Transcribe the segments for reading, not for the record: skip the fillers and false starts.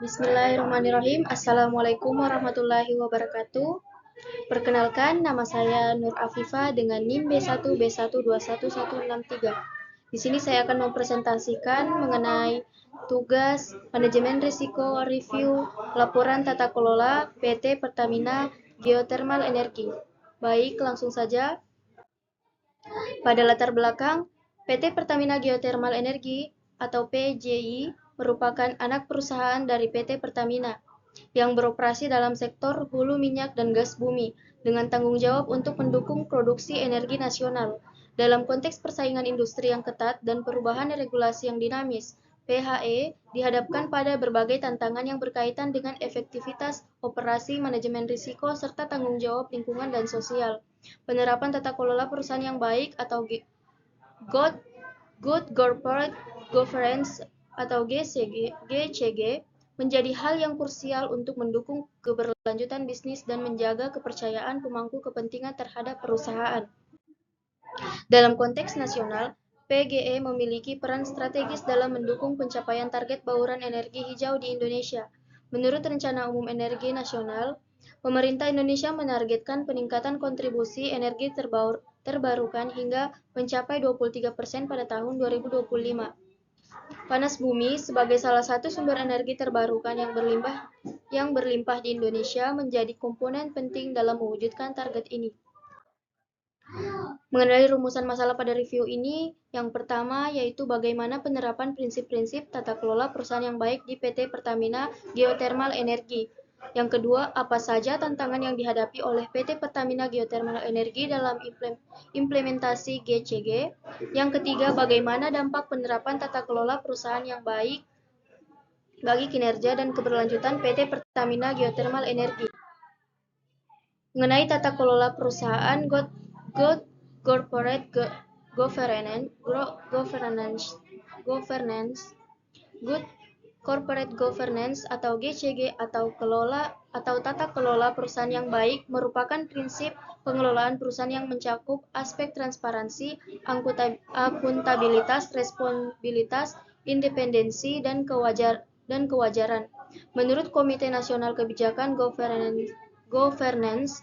Bismillahirrahmanirrahim. Assalamualaikum warahmatullahi wabarakatuh. Perkenalkan, nama saya Nur Afifa dengan NIM B1B121163. Di sini saya akan mempresentasikan mengenai tugas manajemen risiko review laporan tata kelola PT Pertamina Geothermal Energi. Baik, langsung saja. Pada latar belakang, PT Pertamina Geothermal Energi atau PGI merupakan anak perusahaan dari PT Pertamina yang beroperasi dalam sektor hulu minyak dan gas bumi dengan tanggung jawab untuk mendukung produksi energi nasional. Dalam konteks persaingan industri yang ketat dan perubahan regulasi yang dinamis, PHE dihadapkan pada berbagai tantangan yang berkaitan dengan efektivitas operasi, manajemen risiko, serta tanggung jawab lingkungan dan sosial. Penerapan tata kelola perusahaan yang baik atau Good, Good Corporate Governance atau GCG menjadi hal yang krusial untuk mendukung keberlanjutan bisnis dan menjaga kepercayaan pemangku kepentingan terhadap perusahaan. Dalam konteks nasional, PGE memiliki peran strategis dalam mendukung pencapaian target bauran energi hijau di Indonesia. Menurut Rencana Umum Energi Nasional, pemerintah Indonesia menargetkan peningkatan kontribusi energi terbarukan hingga mencapai 23% pada tahun 2025. Panas bumi sebagai salah satu sumber energi terbarukan yang berlimpah di Indonesia menjadi komponen penting dalam mewujudkan target ini. Mengenai rumusan masalah pada review ini, yang pertama yaitu bagaimana penerapan prinsip-prinsip tata kelola perusahaan yang baik di PT Pertamina Geothermal Energi. Yang kedua, apa saja tantangan yang dihadapi oleh PT Pertamina Geothermal Energi dalam implementasi GCG. Yang ketiga, bagaimana dampak penerapan tata kelola perusahaan yang baik bagi kinerja dan keberlanjutan PT Pertamina Geothermal Energi. Mengenai tata kelola perusahaan, Good Corporate Governance atau GCG atau tata kelola perusahaan yang baik merupakan prinsip pengelolaan perusahaan yang mencakup aspek transparansi, akuntabilitas, responsibilitas, independensi, dan kewajaran. Menurut Komite Nasional Kebijakan Governance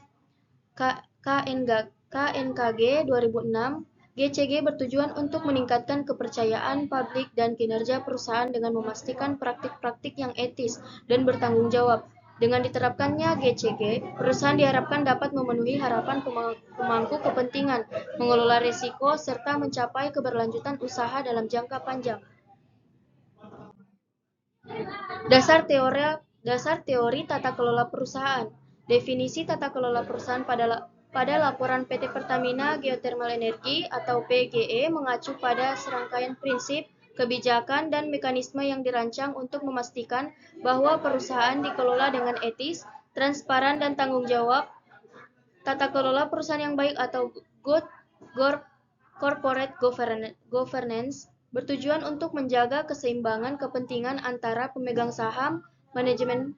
KNKG 2006, GCG bertujuan untuk meningkatkan kepercayaan publik dan kinerja perusahaan dengan memastikan praktik-praktik yang etis dan bertanggung jawab. Dengan diterapkannya GCG, perusahaan diharapkan dapat memenuhi harapan pemangku kepentingan, mengelola risiko, serta mencapai keberlanjutan usaha dalam jangka panjang. Dasar teori tata kelola perusahaan. Definisi tata kelola perusahaan pada laporan PT Pertamina Geothermal Energi atau PGE mengacu pada serangkaian prinsip, kebijakan, dan mekanisme yang dirancang untuk memastikan bahwa perusahaan dikelola dengan etis, transparan, dan tanggung jawab. Tata kelola perusahaan yang baik atau Good Corporate Governance bertujuan untuk menjaga keseimbangan kepentingan antara pemegang saham, manajemen,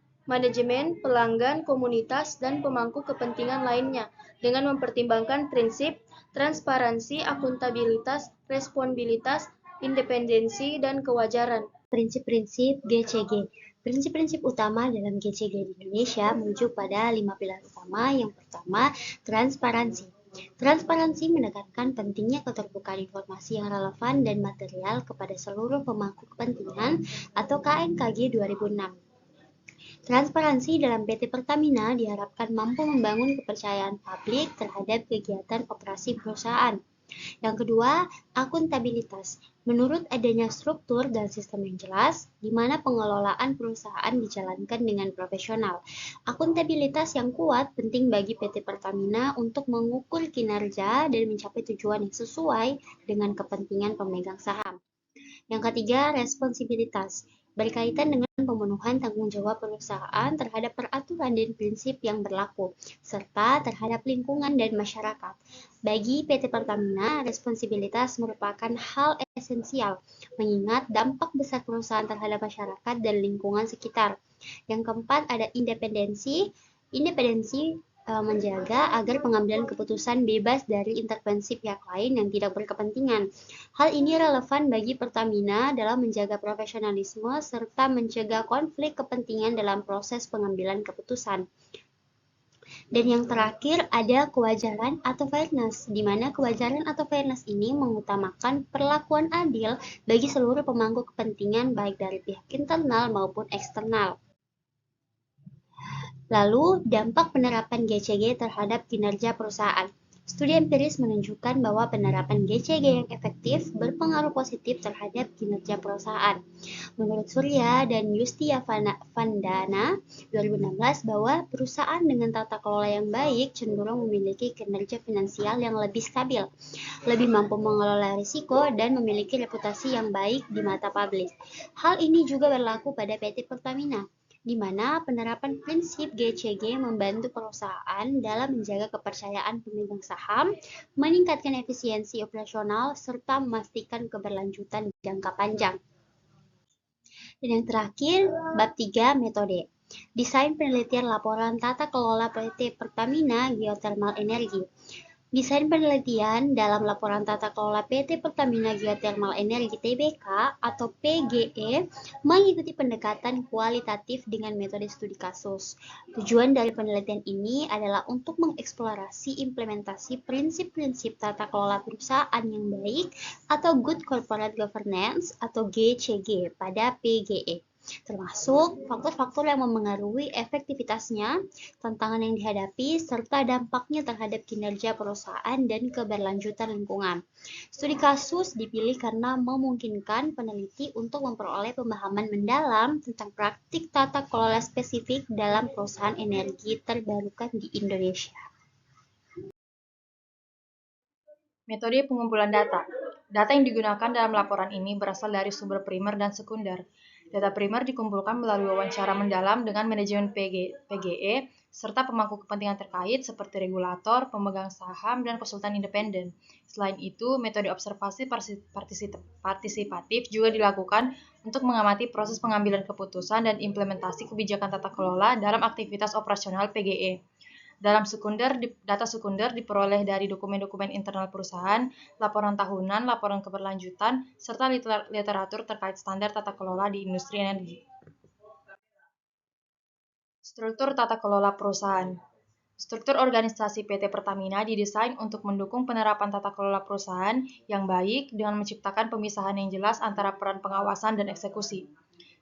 pelanggan, komunitas, dan pemangku kepentingan lainnya dengan mempertimbangkan prinsip transparansi, akuntabilitas, responsibilitas, independensi, dan kewajaran. Prinsip-prinsip GCG. Prinsip-prinsip utama dalam GCG di Indonesia merujuk pada 5 pilar utama. Yang pertama, transparansi. Transparansi menekankan pentingnya keterbukaan informasi yang relevan dan material kepada seluruh pemangku kepentingan atau KNKG 2006. Transparansi dalam PT Pertamina diharapkan mampu membangun kepercayaan publik terhadap kegiatan operasi perusahaan. Yang kedua, akuntabilitas. Menurut adanya struktur dan sistem yang jelas, di mana pengelolaan perusahaan dijalankan dengan profesional. Akuntabilitas yang kuat penting bagi PT Pertamina untuk mengukur kinerja dan mencapai tujuan yang sesuai dengan kepentingan pemegang saham. Yang ketiga, responsibilitas. Berkaitan dengan pemenuhan tanggung jawab perusahaan terhadap peraturan dan prinsip yang berlaku, serta terhadap lingkungan dan masyarakat. Bagi PT Pertamina, responsibilitas merupakan hal esensial, mengingat dampak besar perusahaan terhadap masyarakat dan lingkungan sekitar. Yang keempat ada independensi. Independensi menjaga agar pengambilan keputusan bebas dari intervensi pihak lain yang tidak berkepentingan. Hal ini relevan bagi Pertamina dalam menjaga profesionalisme serta mencegah konflik kepentingan dalam proses pengambilan keputusan. Dan yang terakhir ada kewajaran atau fairness, di mana kewajaran atau fairness ini mengutamakan perlakuan adil bagi seluruh pemangku kepentingan baik dari pihak internal maupun eksternal. Lalu, dampak penerapan GCG terhadap kinerja perusahaan. Studi empiris menunjukkan bahwa penerapan GCG yang efektif berpengaruh positif terhadap kinerja perusahaan. Menurut Surya dan Yustia Vandana 2016 bahwa perusahaan dengan tata kelola yang baik cenderung memiliki kinerja finansial yang lebih stabil, lebih mampu mengelola risiko, dan memiliki reputasi yang baik di mata publik. Hal ini juga berlaku pada PT Pertamina, di mana penerapan prinsip GCG membantu perusahaan dalam menjaga kepercayaan pemegang saham, meningkatkan efisiensi operasional, serta memastikan keberlanjutan jangka panjang. Dan yang terakhir, bab 3 metode. Desain penelitian laporan tata kelola PT Pertamina Geothermal Energi. Desain penelitian dalam laporan tata kelola PT Pertamina Geothermal Energi Tbk atau PGE mengikuti pendekatan kualitatif dengan metode studi kasus. Tujuan dari penelitian ini adalah untuk mengeksplorasi implementasi prinsip-prinsip tata kelola perusahaan yang baik atau Good Corporate Governance atau GCG pada PGE, termasuk faktor-faktor yang memengaruhi efektivitasnya, tantangan yang dihadapi, serta dampaknya terhadap kinerja perusahaan dan keberlanjutan lingkungan. Studi kasus dipilih karena memungkinkan peneliti untuk memperoleh pemahaman mendalam tentang praktik tata kelola spesifik dalam perusahaan energi terbarukan di Indonesia. Metode pengumpulan data. Data yang digunakan dalam laporan ini berasal dari sumber primer dan sekunder. Data primer dikumpulkan melalui wawancara mendalam dengan manajemen PGE serta pemangku kepentingan terkait seperti regulator, pemegang saham, dan konsultan independen. Selain itu, metode observasi partisipatif juga dilakukan untuk mengamati proses pengambilan keputusan dan implementasi kebijakan tata kelola dalam aktivitas operasional PGE. Dalam data sekunder diperoleh dari dokumen-dokumen internal perusahaan, laporan tahunan, laporan keberlanjutan, serta literatur terkait standar tata kelola di industri energi. Struktur tata kelola perusahaan. Struktur organisasi PT Pertamina didesain untuk mendukung penerapan tata kelola perusahaan yang baik dengan menciptakan pemisahan yang jelas antara peran pengawasan dan eksekusi.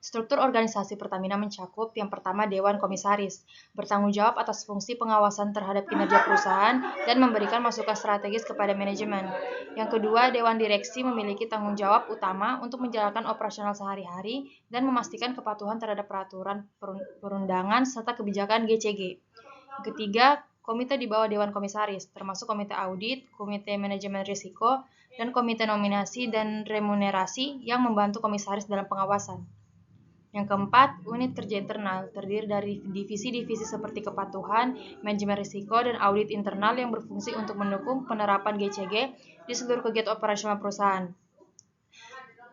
Struktur organisasi Pertamina mencakup yang pertama Dewan Komisaris, bertanggung jawab atas fungsi pengawasan terhadap kinerja perusahaan dan memberikan masukan strategis kepada manajemen. Yang kedua, Dewan Direksi memiliki tanggung jawab utama untuk menjalankan operasional sehari-hari dan memastikan kepatuhan terhadap peraturan perundangan serta kebijakan GCG. Yang ketiga, komite di bawah Dewan Komisaris, termasuk Komite Audit, Komite Manajemen Risiko, dan Komite Nominasi dan Remunerasi yang membantu komisaris dalam pengawasan. Yang keempat, unit kerja internal, terdiri dari divisi-divisi seperti kepatuhan, manajemen risiko, dan audit internal yang berfungsi untuk mendukung penerapan GCG di seluruh kegiatan operasional perusahaan.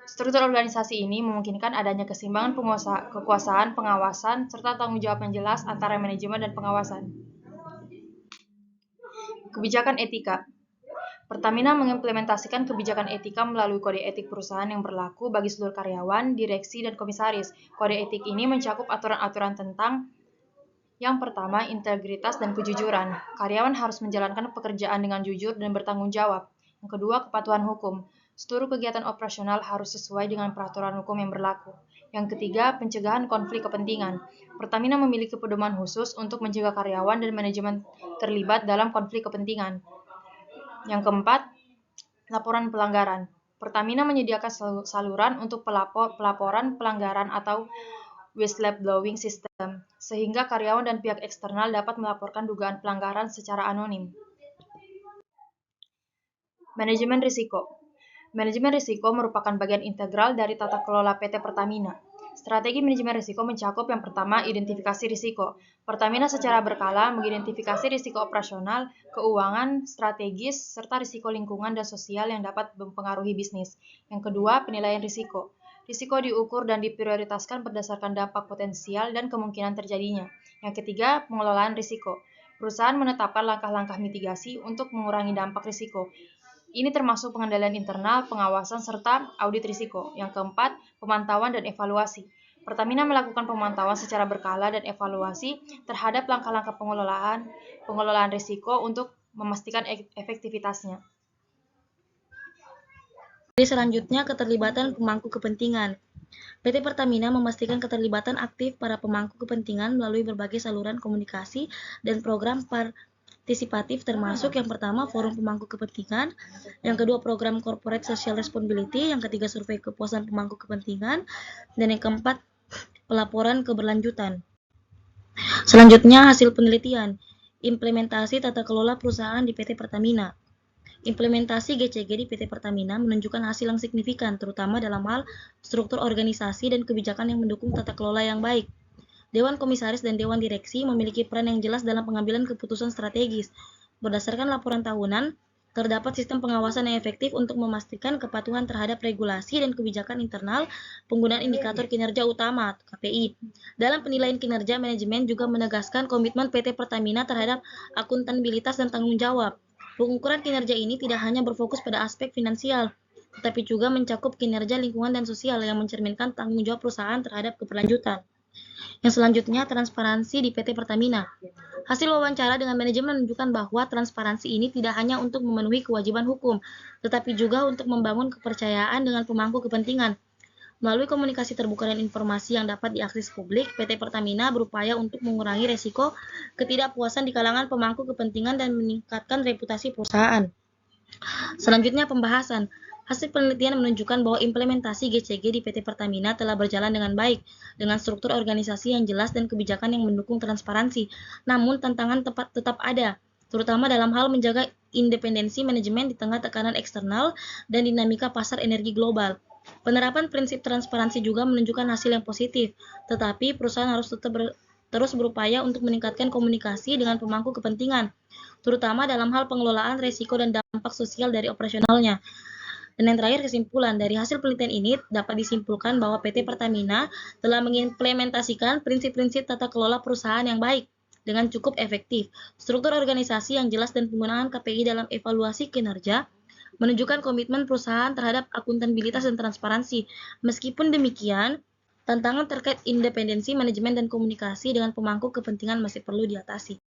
Struktur organisasi ini memungkinkan adanya keseimbangan kekuasaan, pengawasan, serta tanggung jawab yang jelas antara manajemen dan pengawasan. Kebijakan etika. Pertamina mengimplementasikan kebijakan etika melalui kode etik perusahaan yang berlaku bagi seluruh karyawan, direksi, dan komisaris. Kode etik ini mencakup aturan-aturan tentang yang pertama, integritas dan kejujuran. Karyawan harus menjalankan pekerjaan dengan jujur dan bertanggung jawab. Yang kedua, kepatuhan hukum. Seluruh kegiatan operasional harus sesuai dengan peraturan hukum yang berlaku. Yang ketiga, pencegahan konflik kepentingan. Pertamina memiliki pedoman khusus untuk mencegah karyawan dan manajemen terlibat dalam konflik kepentingan. Yang keempat, laporan pelanggaran. Pertamina menyediakan saluran untuk pelaporan pelanggaran atau whistleblowing system, sehingga karyawan dan pihak eksternal dapat melaporkan dugaan pelanggaran secara anonim. Manajemen risiko. Manajemen risiko merupakan bagian integral dari tata kelola PT Pertamina. Strategi manajemen risiko mencakup yang pertama, identifikasi risiko. Pertamina secara berkala mengidentifikasi risiko operasional, keuangan, strategis, serta risiko lingkungan dan sosial yang dapat mempengaruhi bisnis. Yang kedua, penilaian risiko. Risiko diukur dan diprioritaskan berdasarkan dampak potensial dan kemungkinan terjadinya. Yang ketiga, pengelolaan risiko. perusahaan menetapkan langkah-langkah mitigasi untuk mengurangi dampak risiko. Ini termasuk pengendalian internal, pengawasan, serta audit risiko. Yang keempat, pemantauan dan evaluasi. Pertamina melakukan pemantauan secara berkala dan evaluasi terhadap langkah-langkah pengelolaan risiko untuk memastikan efektivitasnya. Jadi selanjutnya, keterlibatan pemangku kepentingan. PT Pertamina memastikan keterlibatan aktif para pemangku kepentingan melalui berbagai saluran komunikasi dan program partisipatif, termasuk yang pertama forum pemangku kepentingan, yang kedua program corporate social responsibility, yang ketiga survei kepuasan pemangku kepentingan, dan yang keempat pelaporan keberlanjutan. Selanjutnya, hasil penelitian. Implementasi tata kelola perusahaan di PT Pertamina. Implementasi GCG di PT Pertamina menunjukkan hasil yang signifikan, terutama dalam hal struktur organisasi dan kebijakan yang mendukung tata kelola yang baik. Dewan Komisaris dan Dewan Direksi memiliki peran yang jelas dalam pengambilan keputusan strategis. Berdasarkan laporan tahunan, terdapat sistem pengawasan yang efektif untuk memastikan kepatuhan terhadap regulasi dan kebijakan internal, penggunaan indikator kinerja utama (KPI). Dalam penilaian kinerja, manajemen juga menegaskan komitmen PT Pertamina terhadap akuntabilitas dan tanggung jawab. Pengukuran kinerja ini tidak hanya berfokus pada aspek finansial, tetapi juga mencakup kinerja lingkungan dan sosial yang mencerminkan tanggung jawab perusahaan terhadap keberlanjutan. Yang selanjutnya, transparansi di PT Pertamina. Hasil wawancara dengan manajemen menunjukkan bahwa transparansi ini tidak hanya untuk memenuhi kewajiban hukum, tetapi juga untuk membangun kepercayaan dengan pemangku kepentingan. Melalui komunikasi terbuka dan informasi yang dapat diakses publik, PT Pertamina berupaya untuk mengurangi resiko ketidakpuasan di kalangan pemangku kepentingan dan meningkatkan reputasi perusahaan. Selanjutnya, pembahasan. Hasil penelitian menunjukkan bahwa implementasi GCG di PT Pertamina telah berjalan dengan baik, dengan struktur organisasi yang jelas dan kebijakan yang mendukung transparansi. Namun, tantangan tetap ada, terutama dalam hal menjaga independensi manajemen di tengah tekanan eksternal dan dinamika pasar energi global. Penerapan prinsip transparansi juga menunjukkan hasil yang positif, tetapi perusahaan harus terus berupaya untuk meningkatkan komunikasi dengan pemangku kepentingan, terutama dalam hal pengelolaan risiko dan dampak sosial dari operasionalnya. Dan yang terakhir, kesimpulan. Dari hasil penelitian ini dapat disimpulkan bahwa PT Pertamina telah mengimplementasikan prinsip-prinsip tata kelola perusahaan yang baik dengan cukup efektif. Struktur organisasi yang jelas dan penggunaan KPI dalam evaluasi kinerja menunjukkan komitmen perusahaan terhadap akuntabilitas dan transparansi. Meskipun demikian, tantangan terkait independensi manajemen dan komunikasi dengan pemangku kepentingan masih perlu diatasi.